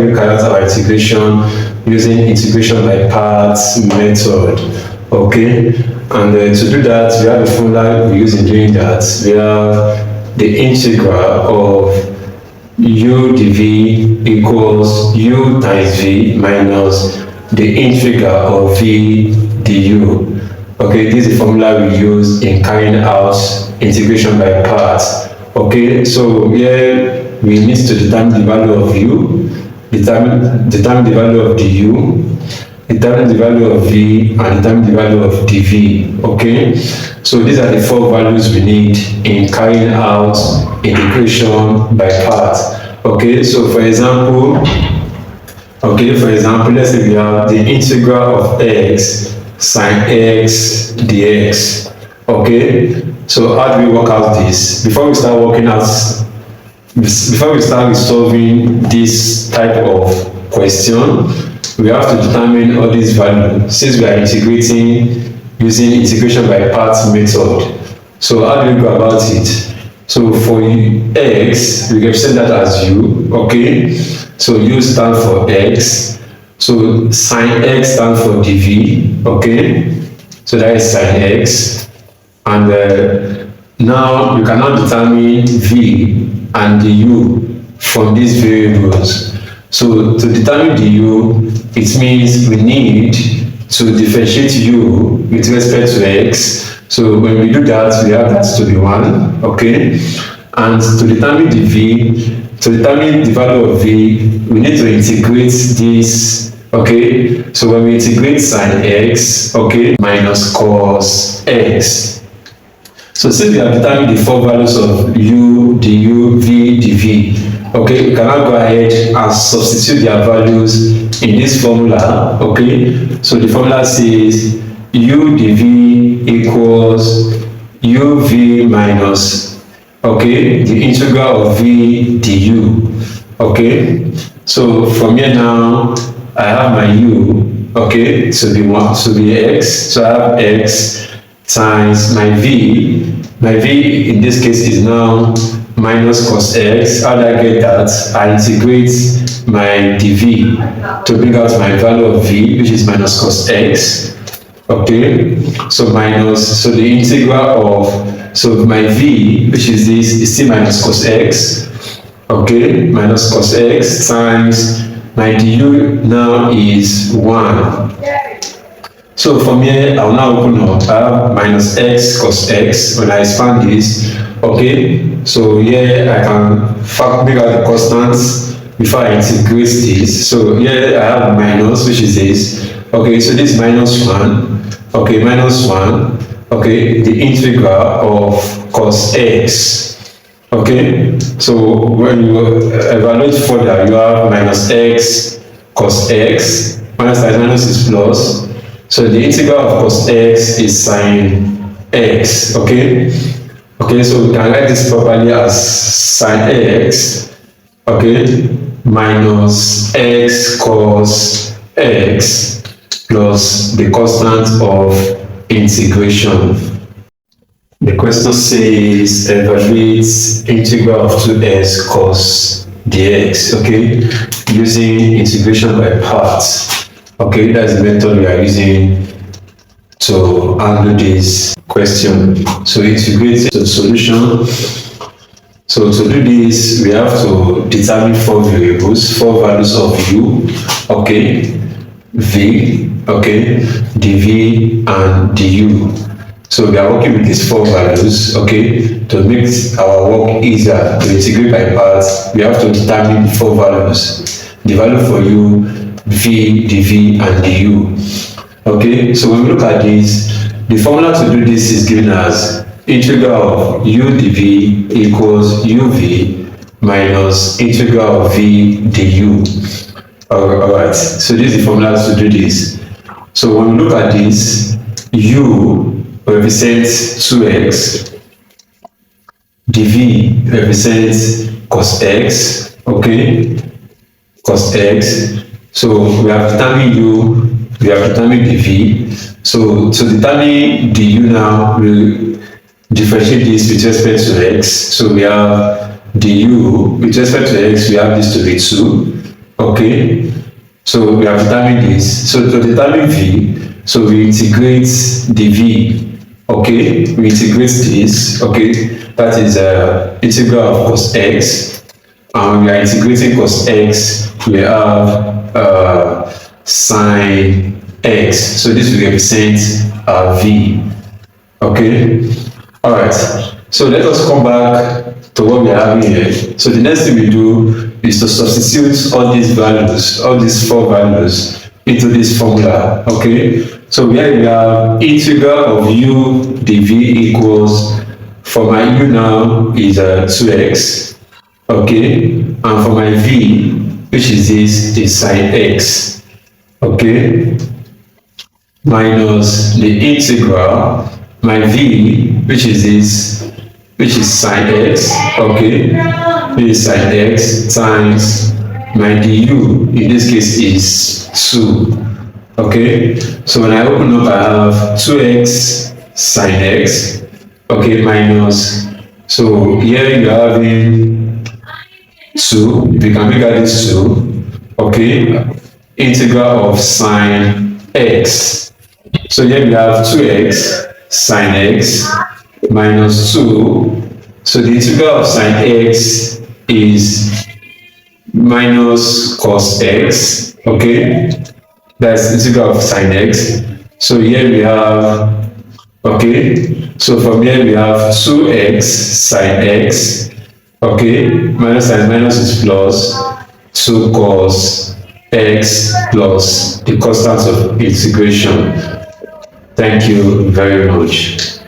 we carry out our integration using integration by parts method. Okay, and to do that, we have a formula we use in doing that. We have the integral of u dv equals u times v minus the integral of v du. Okay, this is the formula we use in carrying out integration by parts. Okay, so here we need to determine the value of u, determine the value of du, determine the value of v, and determine the value of dv. Okay, so these are the four values we need in carrying out integration by parts. Okay, so for example, let's say we have the integral of x sine x dx. Okay, so how do we work out this? Before we start resolving this type of question, we have to determine all these values since we are integrating using integration by parts method. So how do we go about it? So for x, we represent that as u. Okay, so u stands for x. So sine x stands for dv. Okay, so that is sine x. And now you can now determine v and du from these variables. So to determine du, it means we need to differentiate u with respect to x. So when we do that, we have that to be 1, okay? And to determine the v, to determine the value of v, we need to integrate this, okay? So when we integrate sine x, okay, minus cos x. So since we have determined the four values of u, du, v, dv, okay, we can now go ahead and substitute their values in this formula, okay? So the formula says u dv equals uv minus, okay, the integral of v du. Okay, so from here now I have my u, okay, to be x. So I have x times my v. My v in this case is now minus cos x. How do I get that? I integrate my dv to bring out my value of v, which is minus cos x. Okay, so the integral of, so my v, which is this, is still minus cos x. Okay, minus cos x times my du now is 1. So from here I'll now open up. I have minus x cos x. When I expand this, okay, so here I can make out the constants before I integrate this. So here I have minus, which is this. Okay, so this minus 1. Okay, minus 1. Okay, the integral of cos x. Okay, so when you evaluate further, you have minus x cos x. Minus times minus is plus. So the integral of cos x is sine x. Okay, okay, so we can write this properly as sine x. Okay, minus x cos x plus the constant of integration. The question says evaluate integral of 2x cos dx, okay, using integration by parts. Okay, that's the method we are using to handle this question. So integrate the solution. So to do this, we have to determine four variables, four values of u, okay, v, okay, dv, and du. So we are working with these four values, okay. To make our work easier to integrate by parts, we have to determine the four values. The value for u, v, dv, and du. Okay, so when we look at this, the formula to do this is given as integral of u dv equals uv minus integral of v du. Alright, so this is the formula to do this. So when we look at this, u represents 2x, dv represents cos x, okay, cos x. So we have determined u, we have determined dv. So to determine du now, we differentiate this with respect to x. So we have du with respect to x, we have this to be 2. Okay, so we have determined this. So to determine v, so we integrate the v. Okay, we integrate this. Okay, that is integral of cos x, and we are integrating cos x. We have sine x. So this will represent v. Okay, all right. So let us come back to what we are having here. So the next thing we do is to substitute all these values, all these four values, into this formula. Okay, so here we have integral of u dv equals, for my u now is 2x. Okay, and for my v, which is this, is sine x. Okay, minus the integral, my v, which is this, which is sine x. Okay, this is sine x times my du, in this case is 2. Okay, so when I open up, I have 2x sine x. Okay, minus, so here you are having 2, we can make out this 2. Okay, integral of sine x. So here we have 2x sine x minus 2. So the integral of sine x is minus cos x. Okay, that's the integral of sine x. So here we have, okay, so from here we have 2x sine x. Okay, minus times minus is plus, 2 cos x plus the constant of integration. Thank you very much.